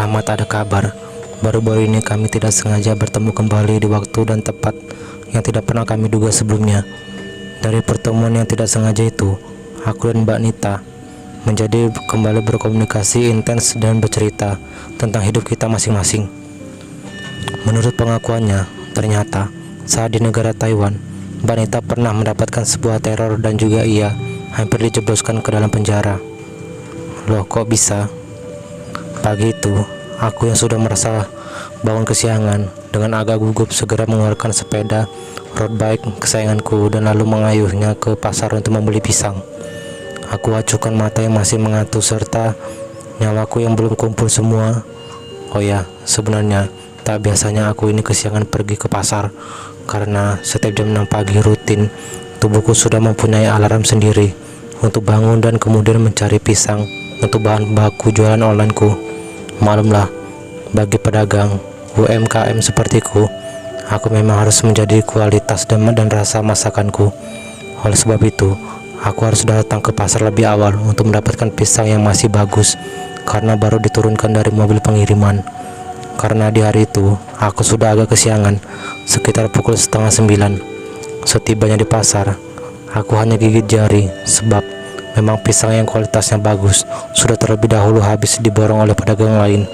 Lama tak ada kabar. Baru-baru ini kami tidak sengaja bertemu kembali di waktu dan tempat yang tidak pernah kami duga sebelumnya. Dari pertemuan yang tidak sengaja itu, aku dan Mbak Nita menjadi kembali berkomunikasi intens dan bercerita tentang hidup kita masing-masing. Menurut pengakuannya, ternyata saat di negara Taiwan, Mbak Nita pernah mendapatkan sebuah teror dan juga ia hampir dijebloskan ke dalam penjara. Loh, kok bisa? Pagi itu, aku yang sudah merasa bangun kesiangan dengan agak gugup segera mengeluarkan sepeda road bike kesayanganku dan lalu mengayuhnya ke pasar untuk membeli pisang. Aku acuhkan mata yang masih mengantuk serta nyawaku yang belum kumpul semua. Oh ya, sebenarnya tak biasanya aku ini kesiangan pergi ke pasar karena setiap jam 6 pagi rutin tubuhku sudah mempunyai alarm sendiri untuk bangun dan kemudian mencari pisang untuk bahan baku jualan onlineku. Malumlah, bagi pedagang UMKM sepertiku, aku memang harus menjadi kualitas dan rasa masakanku. Oleh sebab itu, aku harus datang ke pasar lebih awal untuk mendapatkan pisang yang masih bagus karena baru diturunkan dari mobil pengiriman. Karena di hari itu, aku sudah agak kesiangan, sekitar pukul setengah 9. Setibanya di pasar, aku hanya gigit jari sebab memang pisang yang kualitasnya bagus sudah terlebih dahulu habis diborong oleh pedagang lain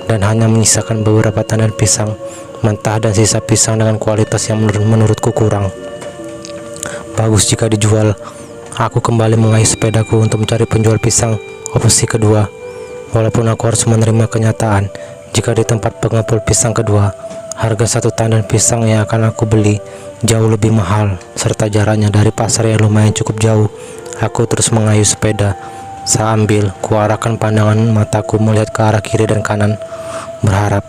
dan hanya menyisakan beberapa tandan pisang mentah dan sisa pisang dengan kualitas yang menurutku kurang bagus jika dijual. Aku kembali mengayuh sepedaku untuk mencari penjual pisang opsi kedua, walaupun aku harus menerima kenyataan jika di tempat pengepul pisang kedua harga satu tandan pisang yang akan aku beli jauh lebih mahal serta jaraknya dari pasar yang lumayan cukup jauh. Aku terus mengayuh sepeda sambil kuarahkan pandangan mataku melihat ke arah kiri dan kanan, berharap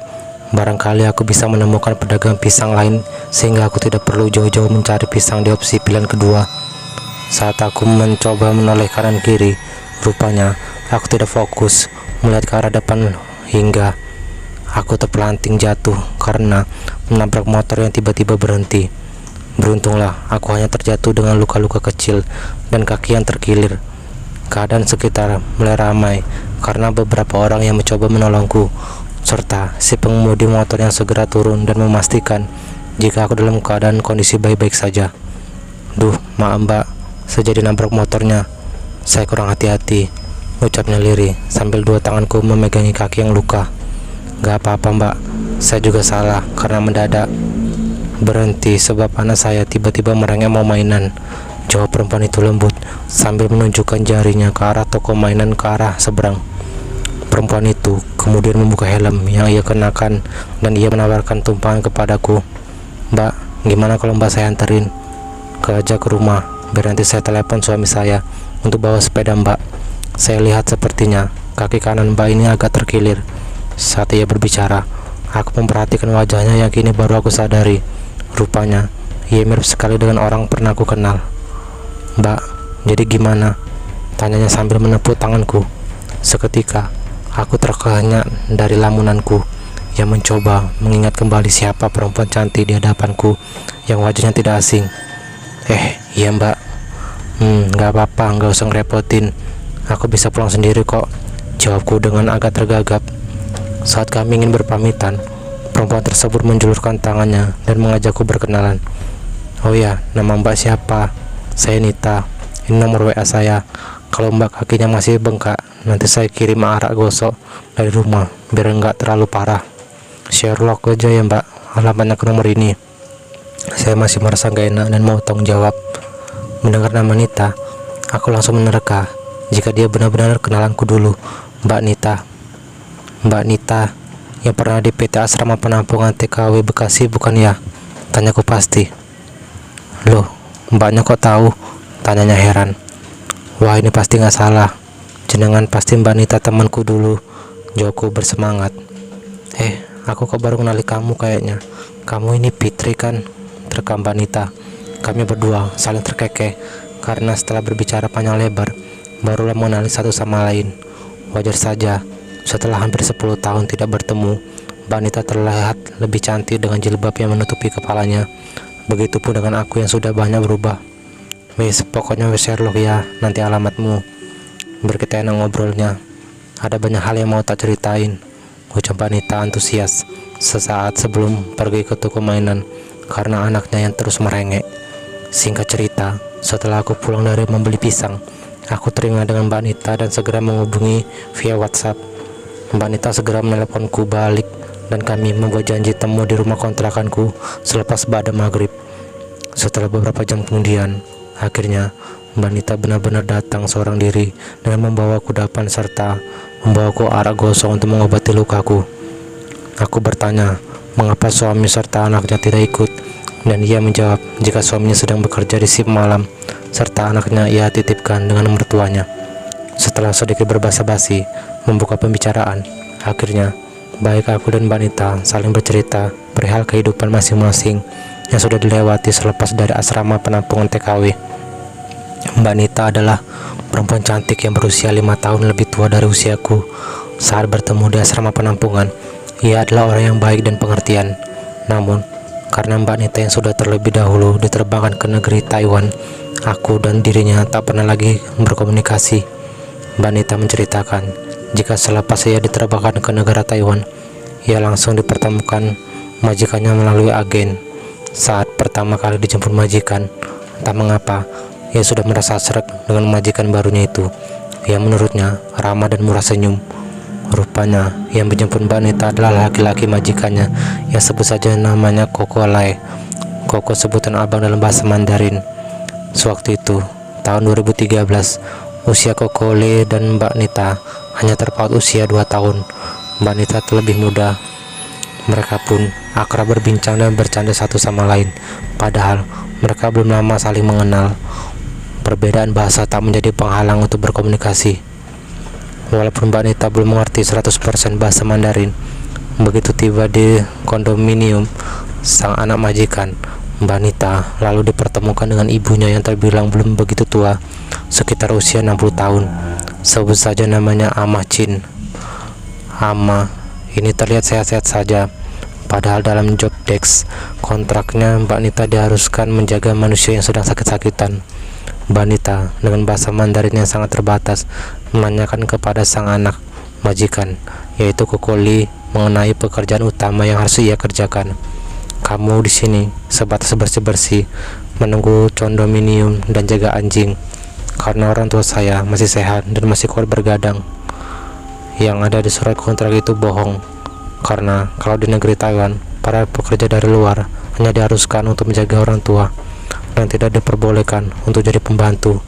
barangkali aku bisa menemukan pedagang pisang lain sehingga aku tidak perlu jauh-jauh mencari pisang di opsi pilihan kedua. Saat aku mencoba menoleh kanan kiri, rupanya aku tidak fokus melihat ke arah depan hingga aku terpelanting jatuh karena menabrak motor yang tiba-tiba berhenti. Beruntunglah aku hanya terjatuh dengan luka-luka kecil dan kaki yang terkilir. Keadaan sekitar mulai ramai karena beberapa orang yang mencoba menolongku serta si pengemudi motor yang segera turun dan memastikan jika aku dalam keadaan kondisi baik-baik saja. Duh, maaf mbak, saya jadi nabrak motornya. Saya kurang hati-hati, ucapnya lirih sambil dua tanganku memegangi kaki yang luka. Gak apa-apa mbak, saya juga salah karena mendadak berhenti sebab anak saya tiba-tiba merengek mau mainan, jawab perempuan itu lembut sambil menunjukkan jarinya ke arah toko mainan ke arah seberang. Perempuan itu kemudian membuka helm yang ia kenakan dan ia menawarkan tumpangan kepadaku. Mbak, gimana kalau mbak saya anterin aja ke rumah, biar nanti saya telepon suami saya untuk bawa sepeda mbak. Saya lihat sepertinya kaki kanan mbak ini agak terkilir. Saat ia berbicara, aku memperhatikan wajahnya yang kini baru aku sadari. Rupanya ia mirip sekali dengan orang pernah aku kenal. Mbak, jadi gimana? Tanyanya sambil menepuk tanganku. Seketika aku terkenyang dari lamunanku yang mencoba mengingat kembali siapa perempuan cantik di hadapanku yang wajahnya tidak asing. Iya mbak. Gak apa-apa, gak usah ngerepotin. Aku bisa pulang sendiri kok, jawabku dengan agak tergagap. Saat kami ingin berpamitan, perempuan tersebut menjulurkan tangannya dan mengajakku berkenalan. Oh ya, nama mbak siapa? Saya Nita, ini nomor WA saya. Kalau mbak kakinya masih bengkak, nanti saya kirim arak gosok dari rumah biar enggak terlalu parah. Sherlock aja ya mbak, alamatnya ke nomor ini. Saya masih merasa gak enak dan mau tanggung jawab. Mendengar nama Nita, aku langsung menerka jika dia benar-benar kenalanku dulu. Mbak Nita yang pernah di PT Asrama Penampungan TKW Bekasi bukan ya? Tanyaku pasti. Loh, mbaknya kok tahu? Tanyanya heran. Wah, ini pasti nggak salah. Jenengan pasti Mbak Nita temanku dulu, jawabku bersemangat. Aku kok baru kenali kamu kayaknya. Kamu ini Fitri kan? Terkam Mbak Nita. Kami berdua saling terkekeh karena setelah berbicara panjang lebar, barulah mengenali satu sama lain. Wajar saja, setelah hampir 10 tahun tidak bertemu, Mbak Nita terlihat lebih cantik dengan jilbab yang menutupi kepalanya. Begitupun dengan aku yang sudah banyak berubah. Wes, pokoknya wes Sherlock ya, nanti alamatmu. Berkita enak ngobrolnya. Ada banyak hal yang mau tak ceritain. ucap Mbak Nita antusias sesaat sebelum pergi ke toko mainan karena anaknya yang terus merengek. Singkat cerita, setelah aku pulang dari membeli pisang, aku teringat dengan Mbak Nita dan segera menghubungi via WhatsApp. Mbak Nita segera menelponku balik dan kami membuat janji temu di rumah kontrakanku selepas ba'da maghrib. Setelah beberapa jam kemudian, akhirnya Mbak Nita benar-benar datang seorang diri dengan membawa kudapan serta membawaku arak gosok untuk mengobati lukaku. Aku bertanya mengapa suami serta anaknya tidak ikut, dan ia menjawab jika suaminya sedang bekerja di shift malam serta anaknya ia titipkan dengan mertuanya. Setelah sedikit berbasa-basi membuka pembicaraan, akhirnya baik aku dan Mbak Nita saling bercerita perihal kehidupan masing-masing yang sudah dilewati selepas dari asrama penampungan TKW. Mbak Nita adalah perempuan cantik yang berusia 5 tahun lebih tua dari usiaku. Saat bertemu di asrama penampungan, ia adalah orang yang baik dan pengertian. Namun, karena Mbak Nita yang sudah terlebih dahulu diterbangkan ke negeri Taiwan, aku dan dirinya tak pernah lagi berkomunikasi. Mbak Nita menceritakan jika selepas ia diterbangkan ke negara Taiwan, ia langsung dipertemukan majikannya melalui agen. Saat pertama kali dijemput majikan, entah mengapa ia sudah merasa sreg dengan majikan barunya itu. Ia menurutnya ramah dan murah senyum. Rupanya yang menjemput Mbak Nita adalah laki-laki majikannya yang sebut saja namanya Koko Lai. Koko sebutan abang dalam bahasa Mandarin. Sewaktu itu, tahun 2013, usia Koko Lai dan Mbak Nita hanya terpaut usia 2 tahun. Mbak Nita terlebih muda. Mereka pun akrab berbincang dan bercanda satu sama lain, padahal mereka belum lama saling mengenal. Perbedaan bahasa tak menjadi penghalang untuk berkomunikasi. Walaupun Mbak Nita belum mengerti 100% bahasa Mandarin, begitu tiba di kondominium sang anak majikan, Mbak Nita lalu dipertemukan dengan ibunya yang terbilang belum begitu tua, sekitar usia 60 tahun. Sebut saja namanya Amah Chin. Amah ini terlihat sehat-sehat saja, padahal dalam job desk kontraknya Mbak Nita diharuskan menjaga manusia yang sedang sakit-sakitan. Mbak Nita dengan bahasa Mandarin yang sangat terbatas menanyakan kepada sang anak majikan, yaitu Koko Li, mengenai pekerjaan utama yang harus ia kerjakan. Kamu di sini sebatas bersih-bersih, menunggu kondominium dan jaga anjing, karena orang tua saya masih sehat dan masih kuat bergadang. Yang ada di surat kontrak itu bohong, karena kalau di negeri Taiwan, para pekerja dari luar hanya diharuskan untuk menjaga orang tua dan tidak diperbolehkan untuk jadi pembantu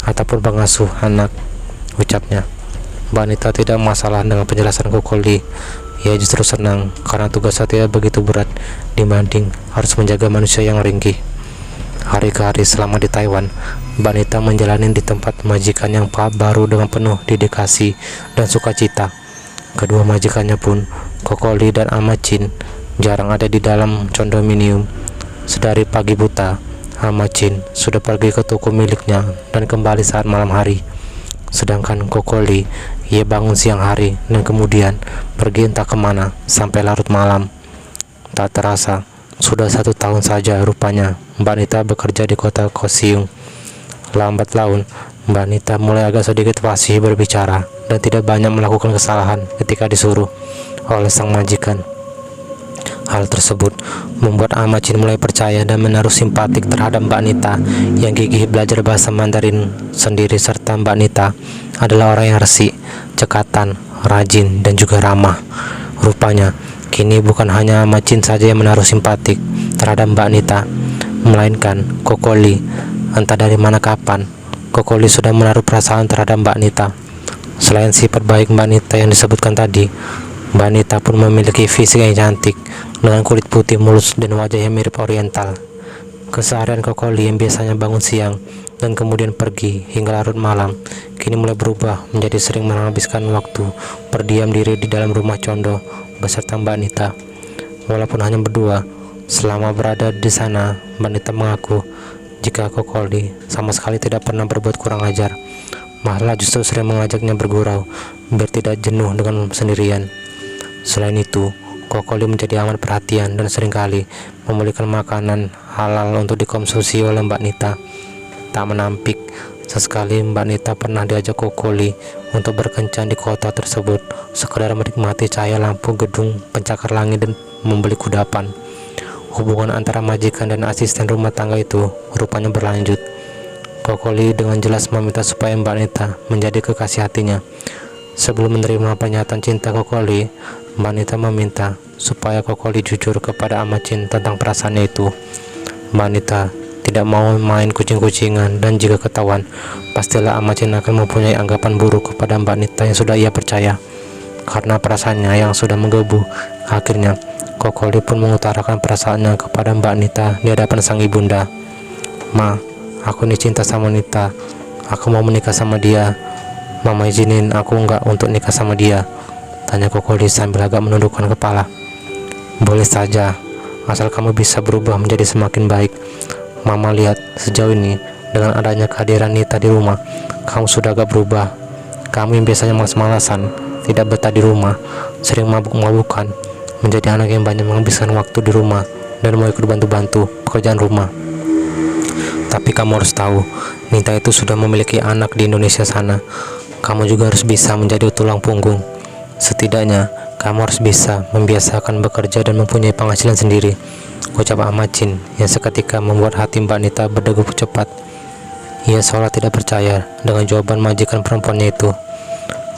ataupun pengasuh anak, ucapnya. Mbak Nita tidak masalah dengan penjelasan Koko Li. Ia justru senang karena tugasnya tidak begitu berat dibanding harus menjaga manusia yang ringkih. Hari ke hari selama di Taiwan, Mbak Nita menjalani di tempat majikan yang baru dengan penuh dedikasi dan sukacita. Kedua majikannya pun, Koko Li dan Amah Chin, jarang ada di dalam kondominium. Sedari pagi buta, Amah Chin sudah pergi ke toko miliknya dan kembali saat malam hari. Sedangkan Koko Li, ia bangun siang hari dan kemudian pergi entah kemana sampai larut malam. Tak terasa, sudah 1 tahun saja rupanya Mbak Nita bekerja di kota Kaohsiung. Lambat laun, Mbak Nita mulai agak sedikit fasih berbicara dan tidak banyak melakukan kesalahan ketika disuruh oleh sang majikan. Hal tersebut membuat Amah Chin mulai percaya dan menaruh simpatik terhadap Mbak Nita yang gigih belajar bahasa Mandarin sendiri, serta Mbak Nita adalah orang yang resik, cekatan, rajin, dan juga ramah. Rupanya, kini bukan hanya Amah Chin saja yang menaruh simpatik terhadap Mbak Nita, melainkan Koko Li. Entah dari mana kapan, Koko Li sudah menaruh perasaan terhadap Mbak Nita. Selain sifat baik Mbak Nita yang disebutkan tadi, Mbak Nita pun memiliki fisik yang cantik dengan kulit putih mulus dan wajah yang mirip oriental. Keseharian Koko Li yang biasanya bangun siang dan kemudian pergi hingga larut malam, kini mulai berubah menjadi sering menghabiskan waktu berdiam diri di dalam rumah condo beserta Mbak Nita. Walaupun hanya berdua, selama berada di sana, Mbak Nita mengaku jika Koko Li sama sekali tidak pernah berbuat kurang ajar, malah justru sering mengajaknya bergurau biar tidak jenuh dengan sendirian. Selain itu, Koko Li menjadi amat perhatian dan seringkali membelikan makanan halal untuk dikonsumsi oleh Mbak Nita. Tak menampik, sesekali Mbak Nita pernah diajak Koko Li untuk berkencan di kota tersebut sekedar menikmati cahaya lampu gedung pencakar langit dan membeli kudapan. Hubungan antara majikan dan asisten rumah tangga itu rupanya berlanjut. Kokoli dengan jelas meminta supaya Mbak Nita menjadi kekasih hatinya. Sebelum menerima pernyataan cinta Kokoli, Mbak Nita meminta supaya Kokoli jujur kepada Amacin tentang perasaannya itu. Mbak Nita tidak mau main kucing-kucingan, dan jika ketahuan, pastilah Amacin akan mempunyai anggapan buruk kepada Mbak Nita yang sudah ia percaya. Karena perasaannya yang sudah menggebu, akhirnya Kokoli pun mengutarakan perasaannya kepada Mbak Nita di hadapan sang ibunda. "Ma, aku ini cinta sama Nita. Aku mau menikah sama dia. Mama izinin aku enggak untuk nikah sama dia?" tanya Kokoli sambil agak menundukkan kepala. "Boleh saja, asal kamu bisa berubah menjadi semakin baik. Mama lihat sejauh ini dengan adanya kehadiran Nita di rumah, kamu sudah agak berubah. Kamu yang biasanya malas-malasan, tidak betah di rumah, sering mabuk-mabukan, menjadi anak yang banyak menghabiskan waktu di rumah dan mau ikut bantu-bantu pekerjaan rumah. Tapi kamu harus tahu, Nita itu sudah memiliki anak di Indonesia sana. Kamu juga harus bisa menjadi tulang punggung. Setidaknya, kamu harus bisa membiasakan bekerja dan mempunyai penghasilan sendiri," ucap Amacin yang seketika membuat hati Mbak Nita berdegup cepat. Ia seolah tidak percaya dengan jawaban majikan perempuannya itu.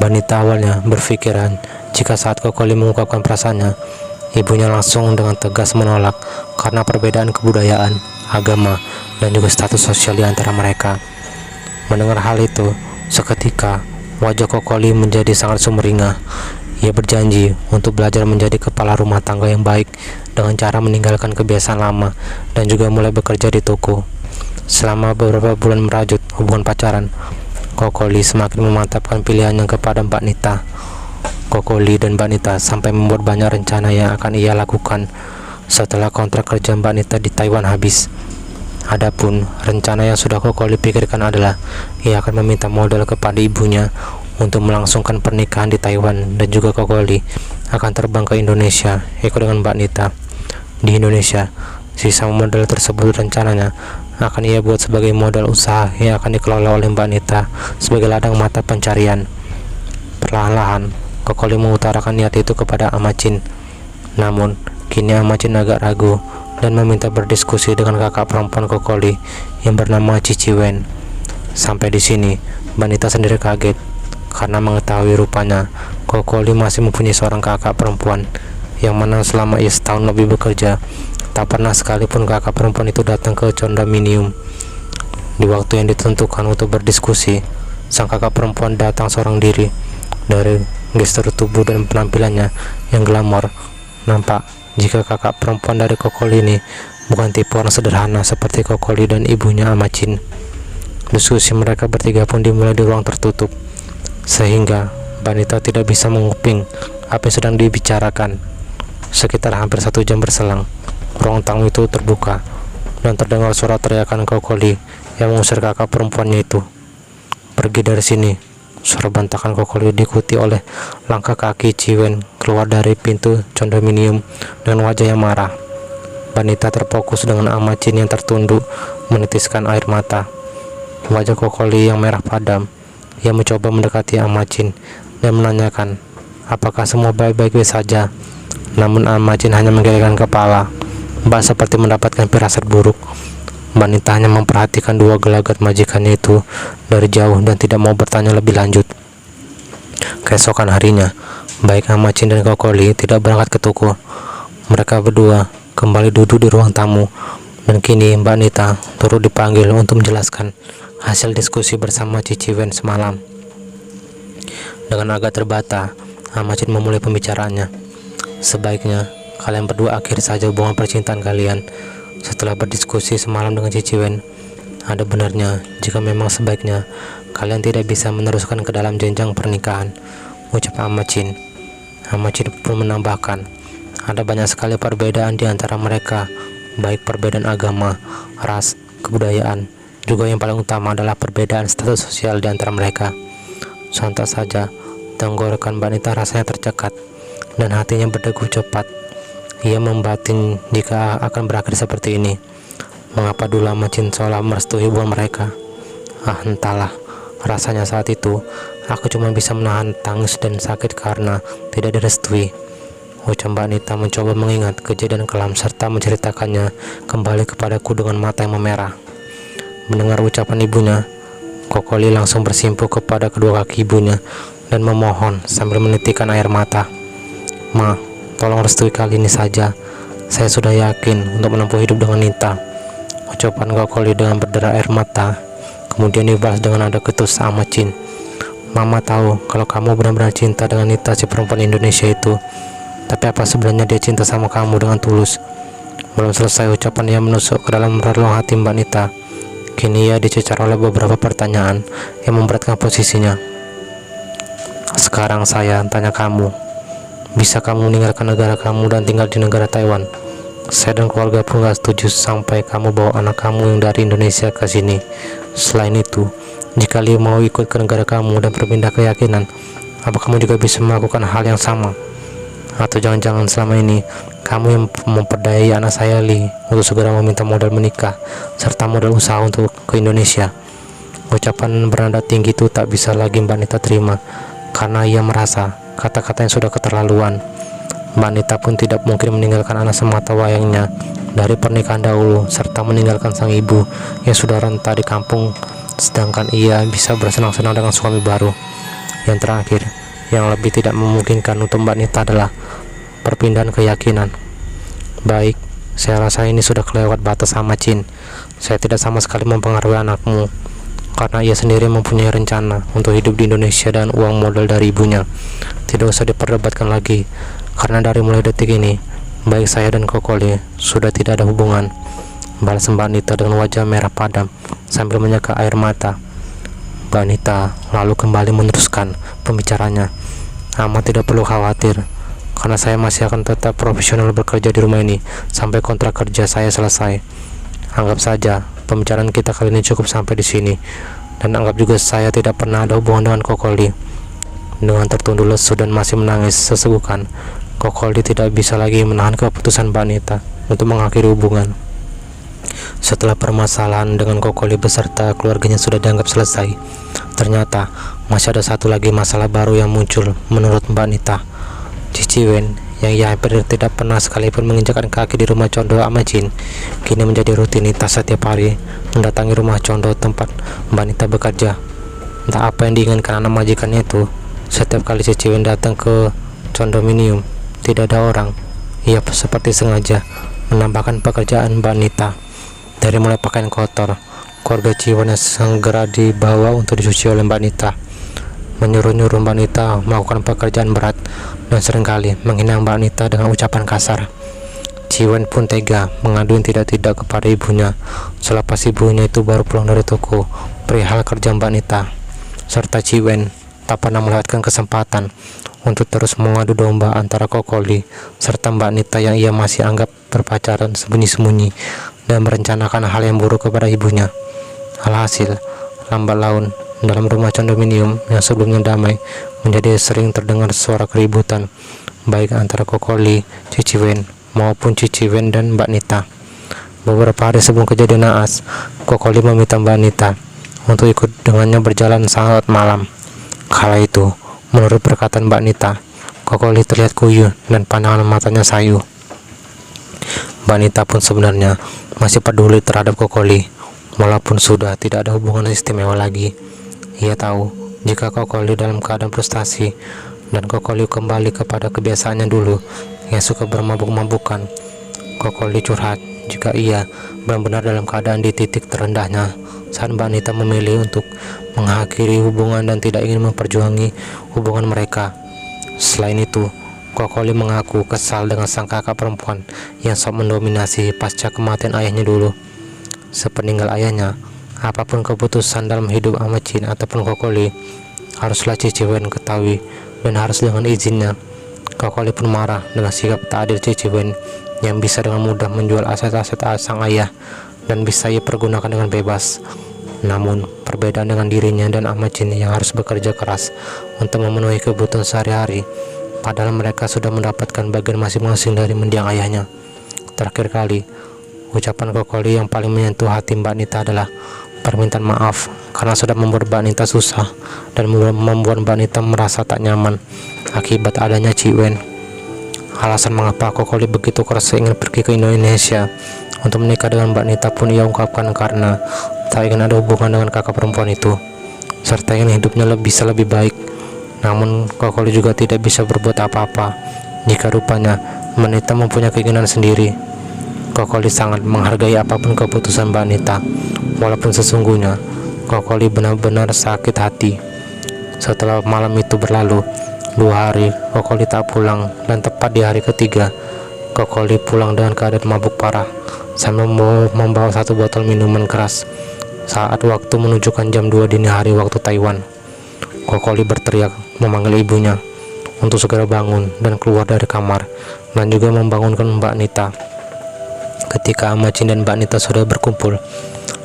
Mbak Nita awalnya berpikiran jika saat Kokoli mengungkapkan perasaannya, ibunya langsung dengan tegas menolak karena perbedaan kebudayaan, agama, dan juga status sosial di antara mereka. Mendengar hal itu, seketika wajah Kokoli menjadi sangat sumringah. Ia berjanji untuk belajar menjadi kepala rumah tangga yang baik dengan cara meninggalkan kebiasaan lama dan juga mulai bekerja di toko. Selama beberapa bulan merajut hubungan pacaran, Kokoli semakin memantapkan pilihannya kepada Mbak Nita. Kokoli dan Mbak Nita sampai membuat banyak rencana yang akan ia lakukan setelah kontrak kerja Mbak Nita di Taiwan habis. Adapun rencana yang sudah Kokoli pikirkan adalah ia akan meminta modal kepada ibunya untuk melangsungkan pernikahan di Taiwan, dan juga Kokoli akan terbang ke Indonesia ikut dengan Mbak Nita. Di Indonesia, sisa modal tersebut rencananya akan ia buat sebagai modal usaha yang akan dikelola oleh Mbak Nita sebagai ladang mata pencarian. Perlahan-lahan, Kokoli mengutarakan niat itu kepada Amacin. Namun, kini Amacin agak ragu dan meminta berdiskusi dengan kakak perempuan Kokoli yang bernama Cici Wen. Sampai di sini, Mbak Nita sendiri kaget karena mengetahui rupanya Kokoli masih mempunyai seorang kakak perempuan, yang mana selama ia setahun lebih bekerja, tak pernah sekalipun kakak perempuan itu datang ke condominium. Di waktu yang ditentukan untuk berdiskusi, sang kakak perempuan datang seorang diri. Dari gestur tubuh dan penampilannya yang glamor, nampak jika kakak perempuan dari Kokoli ini bukan tipe orang sederhana seperti Kokoli dan ibunya Amacin. Diskusi mereka bertiga pun dimulai di ruang tertutup, sehingga Mbak Nita tidak bisa menguping apa yang sedang dibicarakan. Sekitar hampir 1 jam berselang, ruang tamu itu terbuka dan terdengar suara teriakan Kokoli yang mengusir kakak perempuannya itu. "Pergi dari sini!" Suara bantakan Kokoli diikuti oleh langkah kaki Ciwen keluar dari pintu condominium dengan wajah yang marah. Mbak Nita terfokus dengan Amacin yang tertunduk menitiskan air mata. Wajah Kokoli yang merah padam. Ia mencoba mendekati Amacin dan menanyakan apakah semua baik-baik saja. Namun Amacin hanya menggelengkan kepala. Mbak seperti mendapatkan firasat buruk. Mbak Nita hanya memperhatikan dua gelagat majikannya itu dari jauh dan tidak mau bertanya lebih lanjut. Keesokan harinya, baik Amacin dan Kokoli tidak berangkat ke toko. Mereka berdua kembali duduk di ruang tamu, dan kini Mbak Nita turut dipanggil untuk menjelaskan hasil diskusi bersama Cici Wen semalam. Dengan agak terbata, Amacin memulai pembicaraannya. "Sebaiknya kalian berdua akhiri saja hubungan percintaan kalian. Setelah berdiskusi semalam dengan Cici Wen, ada benarnya jika memang sebaiknya kalian tidak bisa meneruskan ke dalam jenjang pernikahan," ucap Amacin. Amacin pun menambahkan, ada banyak sekali perbedaan di antara mereka, baik perbedaan agama, ras, kebudayaan, juga yang paling utama adalah perbedaan status sosial di antara mereka. Sontak saja, tenggorokan Mbak Nita rasanya tercekat dan hatinya berdegup cepat. Ia membatin jika akan berakhir seperti ini. Mengapa dulu Amacin seolah merestui hubungan mereka? Entahlah. Rasanya saat itu, aku cuma bisa menahan tangis dan sakit karena tidak direstui. Ucap Mbak Nita mencoba mengingat kejadian kelam serta menceritakannya kembali kepadaku dengan mata yang memerah. Mendengar ucapan ibunya, Kokoli langsung bersimpuh kepada kedua kaki ibunya dan memohon sambil menitikkan air mata. "Ma, tolong restui kali ini saja. Saya sudah yakin untuk menempuh hidup dengan Nita." Ucapan Kokoli dengan berderai air mata kemudian dibalas dengan nada ketus amat Chin. "Mama tahu kalau kamu benar-benar cinta dengan Nita, si perempuan Indonesia itu. Tapi apa sebenarnya dia cinta sama kamu dengan tulus?" Belum selesai ucapan ia menusuk ke dalam relung hati Mbak Nita. Kini ia dicecar oleh beberapa pertanyaan yang memberatkan posisinya. "Sekarang saya tanya kamu, bisa kamu meninggalkan negara kamu dan tinggal di negara Taiwan? Saya dan keluarga pun gak setuju sampai kamu bawa anak kamu yang dari Indonesia ke sini. Selain itu, jika dia mau ikut ke negara kamu dan berpindah keyakinan, apa kamu juga bisa melakukan hal yang sama? Atau jangan-jangan selama ini kamu yang memperdayai anak saya Li untuk segera meminta modal menikah serta modal usaha untuk ke Indonesia?" Ucapan bernada tinggi itu tak bisa lagi Mbak Nita terima karena ia merasa kata-katanya sudah keterlaluan. Mbak Nita pun tidak mungkin meninggalkan anak semata wayangnya dari pernikahan dahulu serta meninggalkan sang ibu yang sudah renta di kampung, sedangkan ia bisa bersenang-senang dengan suami baru. Yang terakhir, yang lebih tidak memungkinkan untuk Mbak Nita adalah perpindahan keyakinan. "Baik, saya rasa ini sudah kelewat batas sama Chin. Saya tidak sama sekali mempengaruhi anakmu karena ia sendiri mempunyai rencana untuk hidup di Indonesia dan uang modal dari ibunya. Tidak usah diperdebatkan lagi, karena dari mulai detik ini baik saya dan Kokoli sudah tidak ada hubungan," balas Mbak Nita dengan wajah merah padam sambil menyeka air mata. Mbak Nita lalu kembali meneruskan pembicaranya. "Amat tidak perlu khawatir, karena saya masih akan tetap profesional bekerja di rumah ini sampai kontrak kerja saya selesai. Anggap saja pembicaraan kita kali ini cukup sampai di sini, dan anggap juga saya tidak pernah ada hubungan dengan Kokoli." Dengan tertunduk lesu dan masih menangis sesegukan, Kokoli tidak bisa lagi menahan keputusan Mbak Nita untuk mengakhiri hubungan. Setelah permasalahan dengan Kokoli beserta keluarganya sudah dianggap selesai, ternyata masih ada satu lagi masalah baru yang muncul menurut Mbak Nita. Cici Wen yang ia hampir tidak pernah sekalipun menginjakkan kaki di rumah Condo Amacin kini menjadi rutinitas setiap hari mendatangi rumah Condo tempat Mbak Nita bekerja. Entah apa yang diinginkan anak majikannya itu, setiap kali Cici Wen datang ke condominium tidak ada orang. Ia seperti sengaja menambahkan pekerjaan Mbak Nita, dari mulai pakaian kotor, keluarga Ciwan yang segera dibawa untuk dicuci oleh Mbak Nita, menyuruh-nyuruh Mbak Nita melakukan pekerjaan berat, dan seringkali menghina Mbak Nita dengan ucapan kasar. Ciwan pun tega mengadu tidak-tidak kepada ibunya selepas ibunya itu baru pulang dari toko perihal kerja Mbak Nita, serta Ciwan tak pernah melewatkan kesempatan untuk terus mengadu domba antara Kokoli serta Mbak Nita yang ia masih anggap berpacaran sembunyi-sembunyi dan merencanakan hal yang buruk kepada ibunya. Alhasil, lambat laun dalam rumah condominium yang sebelumnya damai menjadi sering terdengar suara keributan baik antara Kokoli, Cici Wen maupun Cici Wen dan Mbak Nita. Beberapa hari sebelum kejadian naas, Kokoli meminta Mbak Nita untuk ikut dengannya berjalan saat malam. Kala itu, menurut perkataan Mbak Nita, Kokoli terlihat kuyuh dan pandangan matanya sayu. Mbak Nita pun sebenarnya masih peduli terhadap Kokoli, walaupun sudah tidak ada hubungan istimewa lagi. Ia tahu jika Kokoli dalam keadaan frustasi dan Kokoli kembali kepada kebiasaannya dulu yang suka bermabuk-mabukan. Kokoli curhat jika ia benar-benar dalam keadaan di titik terendahnya saat Mbak Nita memilih untuk mengakhiri hubungan dan tidak ingin memperjuangi hubungan mereka. Selain itu, Kokoli mengaku kesal dengan sang kakak perempuan yang sok mendominasi pasca kematian ayahnya dulu. Sepeninggal ayahnya, apapun keputusan dalam hidup Amacin ataupun Kokoli haruslah Cici Wen ketahui dan harus dengan izinnya. Kokoli pun marah dengan sikap tak adil Cici Wen yang bisa dengan mudah menjual aset-aset sang ayah dan bisa ia pergunakan dengan bebas. Namun, perbedaan dengan dirinya dan Amacin yang harus bekerja keras untuk memenuhi kebutuhan sehari-hari, padahal mereka sudah mendapatkan bagian masing-masing dari mendiang ayahnya. Terakhir kali, ucapan Kokoli yang paling menyentuh hati Mbak Nita adalah permintaan maaf karena sudah membuat Mbak Nita susah dan membuat Mbak Nita merasa tak nyaman akibat adanya Ciwen. Alasan mengapa Kokoli begitu keras ingin pergi ke Indonesia untuk menikah dengan Mbak Nita pun ia ungkapkan karena tak ingin ada hubungan dengan kakak perempuan itu, serta ingin hidupnya bisa lebih baik. Namun Kokoli juga tidak bisa berbuat apa-apa jika rupanya Mbak Nita mempunyai keinginan sendiri. Kokoli sangat menghargai apapun keputusan Mbak Nita, walaupun sesungguhnya Kokoli benar-benar sakit hati. Setelah malam itu berlalu 2 hari, Kokoli tak pulang, dan tepat di hari ketiga Kokoli pulang dengan keadaan mabuk parah sambil membawa 1 botol minuman keras. Saat waktu menunjukkan jam 2 dini hari waktu Taiwan, Kokoli berteriak memanggil ibunya untuk segera bangun dan keluar dari kamar, dan juga membangunkan Mbak Nita. Ketika Amacin dan Mbak Nita sudah berkumpul,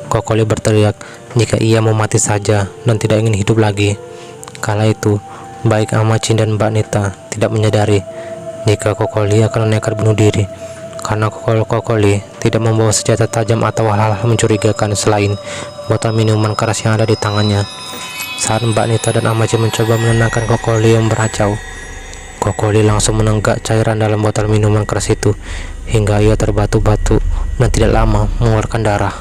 Kokoli berteriak jika ia mau mati saja dan tidak ingin hidup lagi. Kala itu, baik Amacin dan Mbak Nita tidak menyadari jika Kokoli akan nekat bunuh diri, karena Kokoli tidak membawa senjata tajam atau hal-hal mencurigakan selain botol minuman keras yang ada di tangannya. Saat Mbak Nita dan Amacin mencoba menenangkan Kokoli yang beracau, Kokoli langsung menenggak cairan dalam botol minuman keras itu hingga ia terbatu-batu dan tidak lama mengeluarkan darah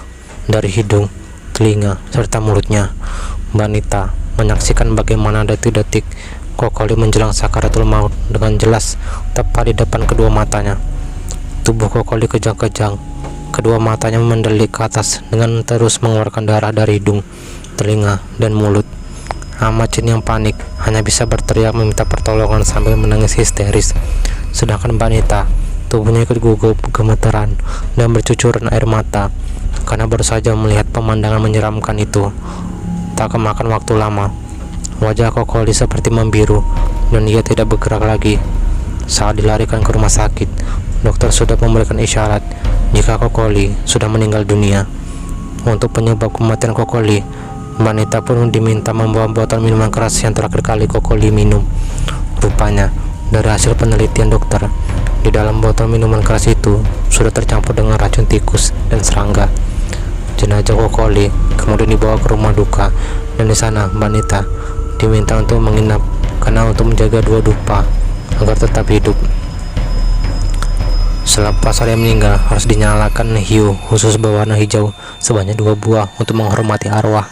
dari hidung, telinga, serta mulutnya. Mbak Nita menyaksikan bagaimana detik-detik Kokoli menjelang sakaratul maut dengan jelas tepat di depan kedua matanya. Tubuh Kokoli kejang-kejang, kedua matanya mendelik ke atas dengan terus mengeluarkan darah dari hidung, telinga, dan mulut. Amacin yang panik hanya bisa berteriak meminta pertolongan sambil menangis histeris, sedangkan Mbak Nita tubuhnya ikut gugup, gemeteran, dan bercucuran air mata karena baru saja melihat pemandangan menyeramkan itu. Tak kemakan waktu lama, wajah Kokoli seperti membiru dan ia tidak bergerak lagi. Saat dilarikan ke rumah sakit, dokter sudah memberikan isyarat jika Kokoli sudah meninggal dunia. Untuk penyebab kematian Kokoli, Mbak Nita pun diminta membawa botol minuman keras yang terakhir kali Kokoli minum. Rupanya, dari hasil penelitian dokter, di dalam botol minuman keras itu sudah tercampur dengan racun tikus dan serangga. Jenazah Kokoli kemudian dibawa ke rumah duka, dan di sana Mbak Nita diminta untuk menginap karena untuk menjaga 2 dupa agar tetap hidup. Selepas saya meninggal, harus dinyalakan hiu khusus berwarna hijau sebanyak 2 buah untuk menghormati arwah.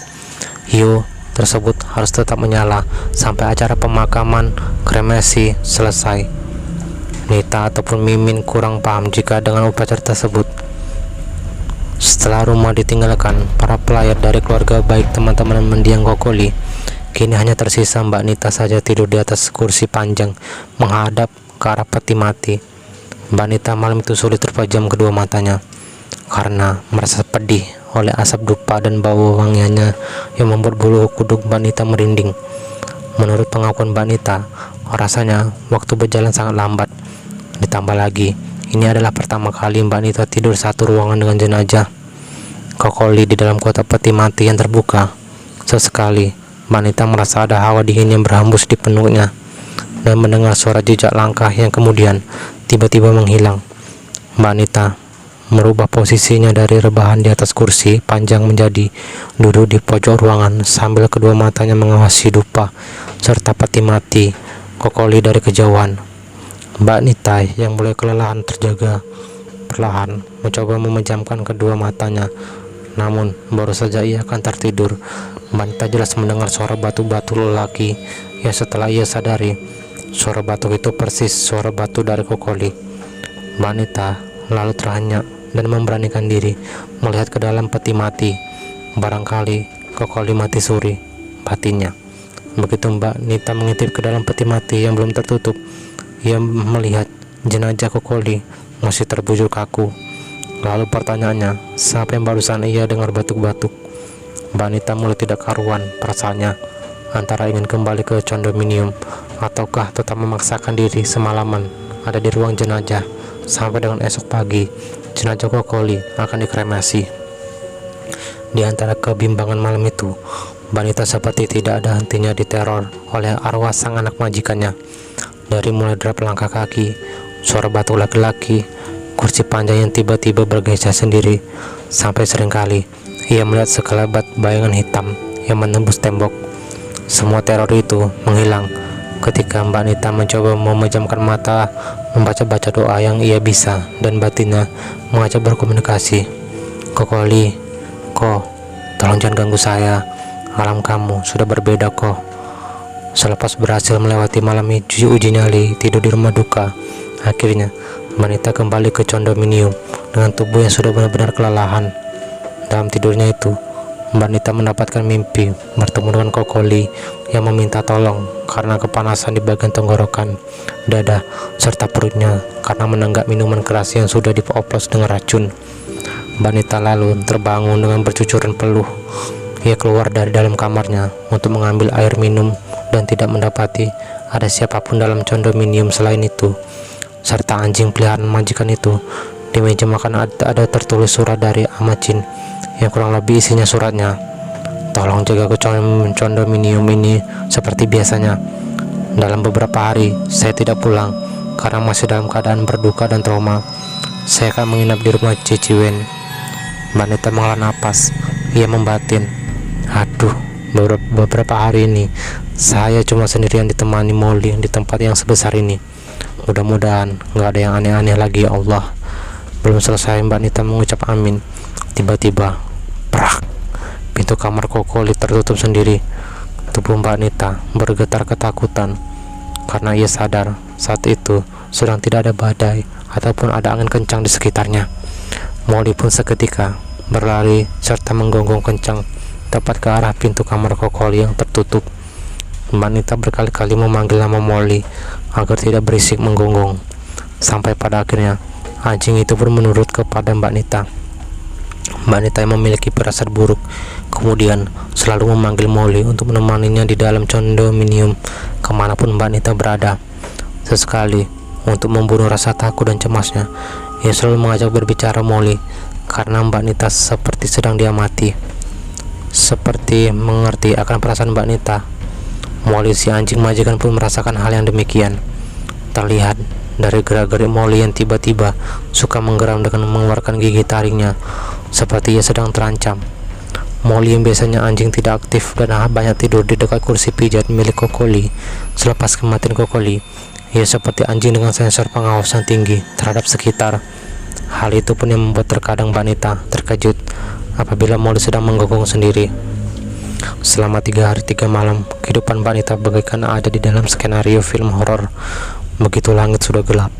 Hiu tersebut harus tetap menyala sampai acara pemakaman kremasi selesai. Nita ataupun Mimin kurang paham jika dengan upacara tersebut. Setelah rumah ditinggalkan para pelayat dari keluarga baik teman-teman mendiang Kokoli, kini hanya tersisa Mbak Nita saja tidur di atas kursi panjang menghadap ke arah peti mati. Mbak Nita malam itu sulit terpejam kedua matanya karena merasa pedih oleh asap dupa dan bau wangiannya yang membuat bulu kuduk Mbak Nita merinding. Menurut pengakuan Mbak Nita, rasanya waktu berjalan sangat lambat. Ditambah lagi, ini adalah pertama kali Mbak Nita tidur satu ruangan dengan jenazah Kokoli di dalam kotak peti mati yang terbuka. Sesekali, Mbak Nita merasa ada hawa dingin yang berhembus di punuknya dan mendengar suara jejak langkah yang kemudian tiba-tiba menghilang. Mbak Nita merubah posisinya dari rebahan di atas kursi panjang menjadi duduk di pojok ruangan sambil kedua matanya mengawasi dupa serta peti mati Kokoli dari kejauhan. Mbak Nita yang mulai kelelahan terjaga perlahan mencoba memejamkan kedua matanya, namun baru saja ia akan tertidur, Mbak Nita jelas mendengar suara batu-batu lelaki yang setelah ia sadari suara batu itu persis suara batu dari Kokoli. Mbak Nita lalu terhenyak dan memberanikan diri melihat ke dalam peti mati. Barangkali Kokoli mati suri, batinnya. Begitu Mbak Nita mengintip ke dalam peti mati yang belum tertutup, ia melihat jenazah Kokoli masih terbujur kaku. Lalu pertanyaannya, siapa yang barusan ia dengar batuk-batuk? Mbak Nita mulai tidak karuan perasaannya, antara ingin kembali ke kondominium ataukah tetap memaksakan diri semalaman ada di ruang jenazah sampai dengan esok pagi jenazah Kokoli akan dikremasi. Di antara kebimbangan malam itu, Mbak Nita seperti tidak ada hentinya diteror oleh arwah sang anak majikannya. Dari mulai derap langkah kaki, suara batu laki-laki, kursi panjang yang tiba-tiba bergeser sendiri, sampai seringkali Ia melihat sekelebat bayangan hitam yang menembus tembok. Semua teror itu menghilang ketika Mbak Nita mencoba memejamkan mata, membaca-baca doa yang ia bisa, dan batinnya mengajak berkomunikasi. Kokoli, ko, tolong jangan ganggu saya. Alam kamu sudah berbeda, ko. Selepas berhasil melewati malam uji nyali tidur di rumah duka, akhirnya Mbak Nita kembali ke kondominium dengan tubuh yang sudah benar-benar kelelahan. Dalam tidurnya itu, Mbak Nita mendapatkan mimpi bertemu dengan Kokoli yang meminta tolong karena kepanasan di bagian tenggorokan, dada, serta perutnya karena menenggak minuman keras yang sudah dioplos dengan racun. Mbak Nita lalu terbangun dengan bercucuran peluh. Ia keluar dari dalam kamarnya untuk mengambil air minum dan tidak mendapati ada siapapun dalam kondominium selain itu, serta anjing peliharaan majikan itu. Di meja makan ada tertulis surat dari Amacin yang kurang lebih isinya suratnya. Tolong jaga kondominium ini seperti biasanya. Dalam beberapa hari saya tidak pulang karena masih dalam keadaan berduka dan trauma. Saya akan menginap di rumah Cici Wen. Mbak Nita menghela napas. Ia membatin, aduh, beberapa hari ini saya cuma sendirian ditemani Molly di tempat yang sebesar ini. Mudah-mudahan nggak ada yang aneh-aneh lagi, ya Allah. Belum selesai Mbak Nita mengucap amin, tiba-tiba prak, pintu kamar Kokoli tertutup sendiri. Tubuh Mbak Nita bergetar ketakutan karena ia sadar saat itu sedang tidak ada badai ataupun ada angin kencang di sekitarnya. Molly pun seketika berlari serta menggonggong kencang tepat ke arah pintu kamar Kokoli yang tertutup. Mbak Nita berkali-kali memanggil nama Molly agar tidak berisik menggonggong, sampai pada akhirnya anjing itu pun menurut kepada Mbak Nita. Mbak Nita yang memiliki firasat buruk kemudian selalu memanggil Molly untuk menemaninya di dalam kondominium kemanapun Mbak Nita berada. Sesekali untuk membunuh rasa takut dan cemasnya, ia selalu mengajak berbicara Molly karena Mbak Nita seperti sedang diamati. Seperti mengerti akan perasaan Mbak Nita, Molly si anjing majikan pun merasakan hal yang demikian. Terlihat dari gerak-gerik Molly yang tiba-tiba suka menggeram dengan mengeluarkan gigi taringnya seperti ia sedang terancam. Molly yang biasanya anjing tidak aktif dan banyak tidur di dekat kursi pijat milik Kokoli, selepas kematian Kokoli, ia seperti anjing dengan sensor pengawas yang tinggi terhadap sekitar. Hal itu pun yang membuat terkadang Mbak Nita terkejut apabila Molly sedang menggonggong sendiri. Selama 3 hari 3 malam, kehidupan Mbak Nita bagaikan ada di dalam skenario film horor. Begitu langit sudah gelap,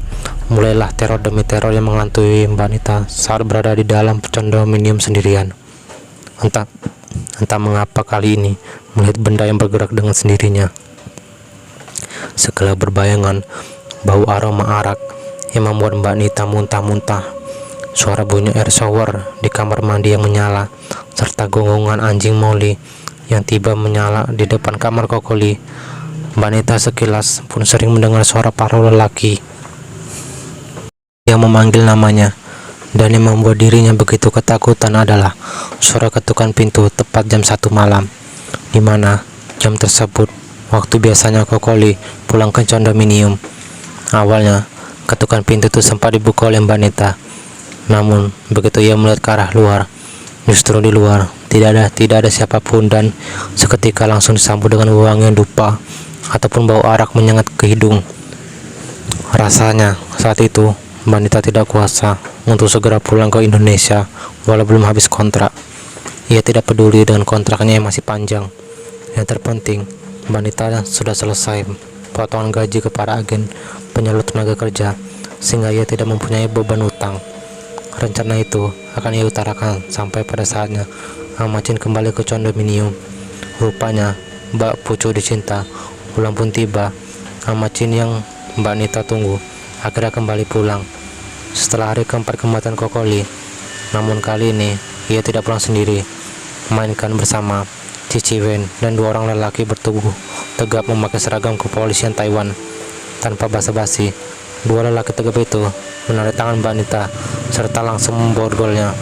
mulailah teror demi teror yang menghantui Mbak Nita saat berada di dalam kondominium sendirian. Entah mengapa kali ini melihat benda yang bergerak dengan sendirinya. Segala berbayangan, bau aroma arak yang membuat Mbak Nita muntah-muntah, suara bunyi air shower di kamar mandi yang menyala, serta gonggongan anjing Molly yang tiba menyala di depan kamar Kokoli. Mbak Nita sekilas pun sering mendengar suara para lelaki yang memanggil namanya, dan yang membuat dirinya begitu ketakutan adalah suara ketukan pintu tepat jam 1 malam, di mana jam tersebut waktu biasanya Kokoli pulang ke kondominium. Awalnya ketukan pintu itu sempat dibuka oleh Mbak Nita, namun begitu ia melihat ke arah luar, justru di luar tidak ada siapapun, dan seketika langsung disambut dengan wangian dupa ataupun bau arak menyengat ke hidung. Rasanya saat itu Mbak Nita tidak kuasa untuk segera pulang ke Indonesia walau belum habis kontrak. Ia tidak peduli dengan kontraknya yang masih panjang. Yang terpenting Mbak Nita sudah selesai potongan gaji kepada agen penyalur tenaga kerja, sehingga ia tidak mempunyai beban utang. Rencana itu akan ia utarakan sampai pada saatnya Amacin kembali ke kondominium. Rupanya Mbak Pucu dicinta pulang pun tiba. Amacin yang Mbak Nita tunggu akhirnya kembali pulang setelah hari keempat kematian Kokoli. Namun kali ini ia tidak pulang sendiri, melainkan bersama Cici Wen dan 2 orang lelaki bertubuh tegap memakai seragam kepolisian Taiwan. Tanpa basa-basi, 2 lelaki tegap itu menarik tangan Mbak Nita serta langsung memborgolnya.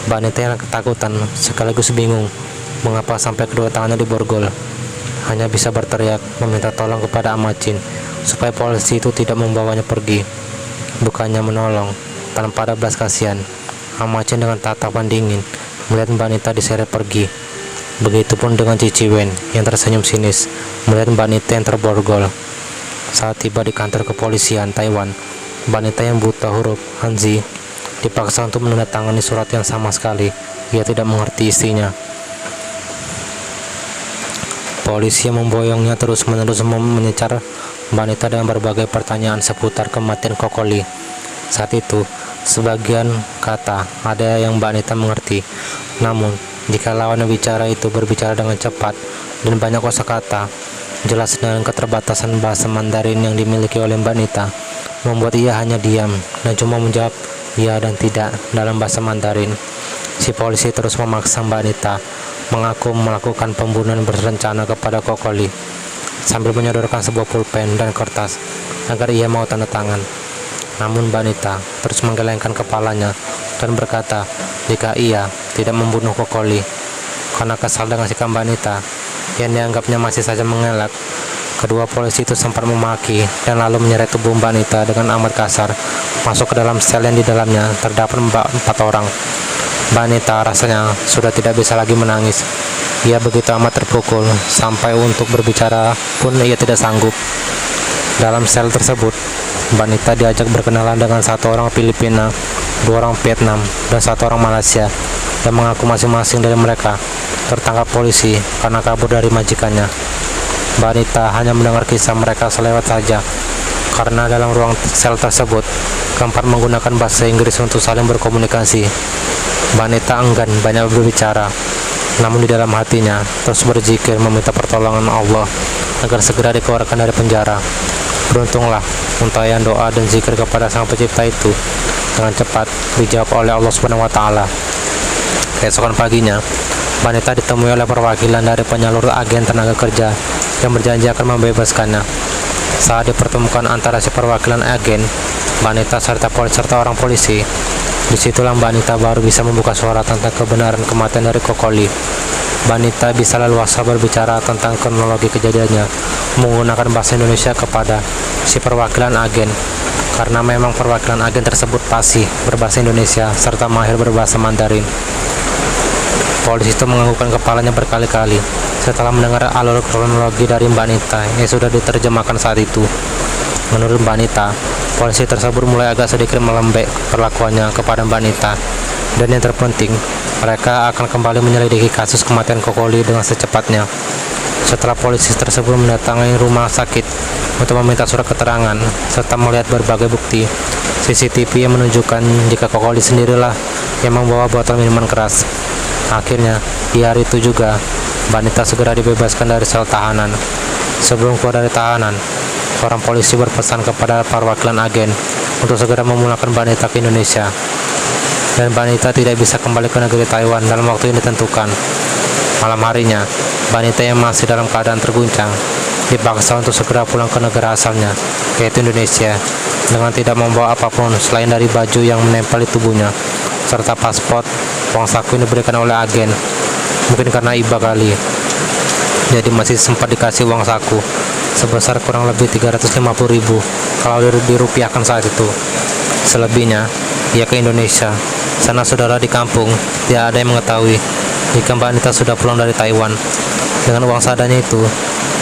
Mbak Nita yang ketakutan sekaligus bingung mengapa sampai kedua tangannya diborgol. Hanya bisa berteriak meminta tolong kepada Amacin supaya polisi itu tidak membawanya pergi. Bukannya menolong, tanpa ada belas kasihan, Amacin dengan tatapan dingin melihat Mbak Nita diseret pergi. Begitupun dengan Cici Wen yang tersenyum sinis melihat Mbak Nita yang terborgol. Saat tiba di kantor kepolisian Taiwan, Mbak Nita yang buta huruf Hanzi dipaksa untuk menandatangani surat yang sama sekali ia tidak mengerti isinya. Polisi yang memboyongnya terus-menerus menyecar Mbak Nita dengan berbagai pertanyaan seputar kematian Kokoli. Saat itu, sebagian kata ada yang Mbak Nita mengerti, namun jika lawan bicara itu berbicara dengan cepat dan banyak kosakata, jelas dengan keterbatasan bahasa Mandarin yang dimiliki oleh Mbak Nita, membuat ia hanya diam dan cuma menjawab ya dan tidak dalam bahasa Mandarin. Si polisi terus memaksa Mbak Nita mengaku melakukan pembunuhan berencana kepada Kokoli, sambil menyodorkan sebuah pulpen dan kertas agar ia mau tanda tangan. Namun Mbak Nita terus menggelengkan kepalanya dan berkata jika ia tidak membunuh Kokoli. Karena kesal dengan sikap Mbak Nita yang dianggapnya masih saja mengelak, kedua polisi itu sempat memaki dan lalu menyeret tubuh Mbak Nita dengan amat kasar masuk ke dalam sel yang di dalamnya terdapat 4 orang. Mbak Nita rasanya sudah tidak bisa lagi menangis. Ia begitu amat terpukul sampai untuk berbicara pun ia tidak sanggup. Dalam sel tersebut, Mbak Nita diajak berkenalan dengan 1 orang Filipina, 2 orang Vietnam, dan 1 orang Malaysia yang mengaku masing-masing dari mereka tertangkap polisi karena kabur dari majikannya. Mbak Nita hanya mendengar kisah mereka selewat saja, karena dalam ruang sel tersebut keempat menggunakan bahasa Inggris untuk saling berkomunikasi. Mbak Nita enggan banyak berbicara, namun di dalam hatinya terus berzikir meminta pertolongan Allah agar segera dikeluarkan dari penjara. Beruntunglah untayan doa dan zikir kepada Sang Pencipta itu dengan cepat dijawab oleh Allah Subhanahu wa taala. Keesokan paginya, Mbak Nita ditemui oleh perwakilan dari penyalur agen tenaga kerja yang berjanji akan membebaskannya. Saat dipertemukan antara si perwakilan agen, Mbak Nita serta orang polisi, disitulah Mbak Nita baru bisa membuka suara tentang kebenaran kematian dari Kokoli. Mbak Nita bisa leluasa berbicara tentang kronologi kejadiannya menggunakan bahasa Indonesia kepada si perwakilan agen, karena memang perwakilan agen tersebut fasih berbahasa Indonesia serta mahir berbahasa Mandarin. Polisi itu menganggukkan kepalanya berkali-kali setelah mendengar alur kronologi dari Mbak Nita yang sudah diterjemahkan saat itu. Menurut Mbak Nita, polisi tersebut mulai agak sedikit melembek perlakuannya kepada Mbak Nita, dan yang terpenting, mereka akan kembali menyelidiki kasus kematian Kokoli dengan secepatnya. Setelah polisi tersebut mendatangi rumah sakit untuk meminta surat keterangan serta melihat berbagai bukti CCTV yang menunjukkan jika Kokoli sendirilah yang membawa botol minuman keras. Akhirnya, di hari itu juga, Mbak Nita segera dibebaskan dari sel tahanan. Sebelum keluar dari tahanan, seorang polisi berpesan kepada perwakilan agen untuk segera memulangkan Mbak Nita ke Indonesia. Dan Mbak Nita tidak bisa kembali ke negeri Taiwan dalam waktu yang ditentukan. Malam harinya, Mbak Nita yang masih dalam keadaan terguncang dipaksa untuk segera pulang ke negara asalnya, yaitu Indonesia, dengan tidak membawa apapun selain dari baju yang menempel di tubuhnya, serta paspor. Uang saku yang diberikan oleh agen, mungkin karena iba kali, jadi masih sempat dikasih uang saku sebesar kurang lebih 350.000 kalau dirupiahkan saat itu. Selebihnya, ia ke Indonesia. Sana saudara di kampung tidak ada yang mengetahui jika Mbak Nita sudah pulang dari Taiwan. Dengan uang seadanya itu,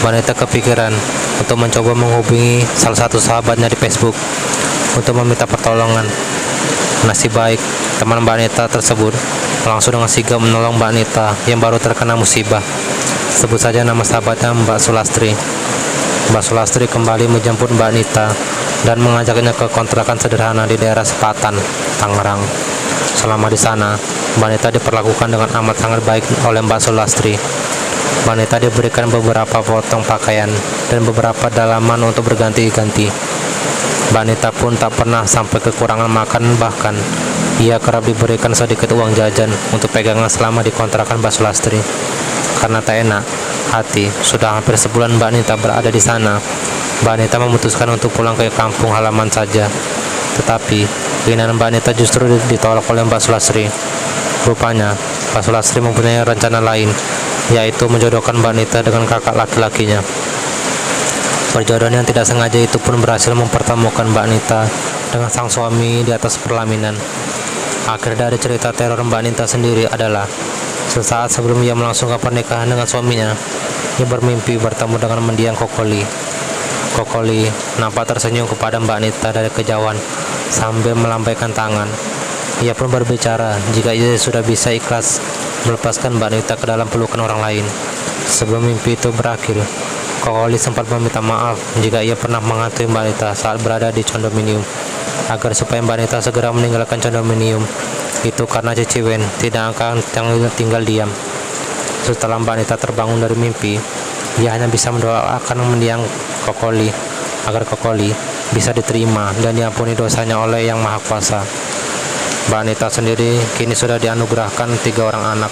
Mbak Nita kepikiran untuk mencoba menghubungi salah satu sahabatnya di Facebook untuk meminta pertolongan. Nasib baik, teman Mbak Nita tersebut langsung dengan sigap menolong Mbak Nita yang baru terkena musibah. Sebut saja nama sahabatnya Mbak Sulastri. Mbak Sulastri kembali menjemput Mbak Nita dan mengajaknya ke kontrakan sederhana di daerah Sepatan, Tangerang. Selama di sana, Mbak Nita diperlakukan dengan amat sangat baik oleh Mbak Sulastri. Mbak Nita diberikan beberapa potong pakaian dan beberapa dalaman untuk berganti-ganti. Mbak Nita pun tak pernah sampai kekurangan makan, bahkan ia kerap diberikan sedikit uang jajan untuk pegangan selama di kontrakan Mbak Sulastri. Karena tak enak hati, sudah hampir sebulan Mbak Nita berada di sana, Mbak Nita memutuskan untuk pulang ke kampung halaman saja. Tetapi keinginan Mbak Nita justru ditolak oleh Mbak Sulastri. Rupanya Mbak Sulastri mempunyai rencana lain, yaitu menjodohkan Mbak Nita dengan kakak laki-lakinya. Perjodohan yang tidak sengaja itu pun berhasil mempertemukan Mbak Nita dengan sang suami di atas pelaminan. Akhir dari cerita teror Mbak Nita sendiri adalah sesaat sebelum ia melangsungkan pernikahan dengan suaminya, ia bermimpi bertemu dengan mendiang Kokoli. Kokoli nampak tersenyum kepada Mbak Nita dari kejauhan sambil melambaikan tangan. Ia pun berbicara jika ia sudah bisa ikhlas melepaskan Mbak Nita ke dalam pelukan orang lain. Sebelum mimpi itu berakhir, Kokoli sempat meminta maaf jika ia pernah menghantui Mbak Nita saat berada di kondominium, agar supaya Mbak Nita segera meninggalkan kondominium itu karena Cici Wen tidak akan tinggal diam. Setelah Mbak Nita terbangun dari mimpi, ia hanya bisa mendoakan mendiang Kokoli agar Kokoli bisa diterima dan diampuni dosanya oleh Yang Maha Kuasa. Mbak Nita sendiri kini sudah dianugerahkan 3 orang anak,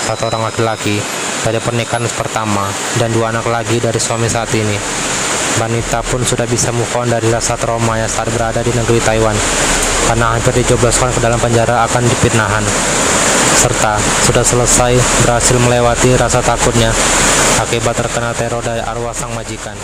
1 orang laki-laki dari pernikahan pertama dan 2 anak lagi dari suami saat ini. Mbak Nita pun sudah bisa move on dari rasa traumanya saat berada di negeri Taiwan, karena hampir dijebloskan ke dalam penjara akan difitnahan, serta sudah selesai berhasil melewati rasa takutnya akibat terkena teror dari arwah sang majikan.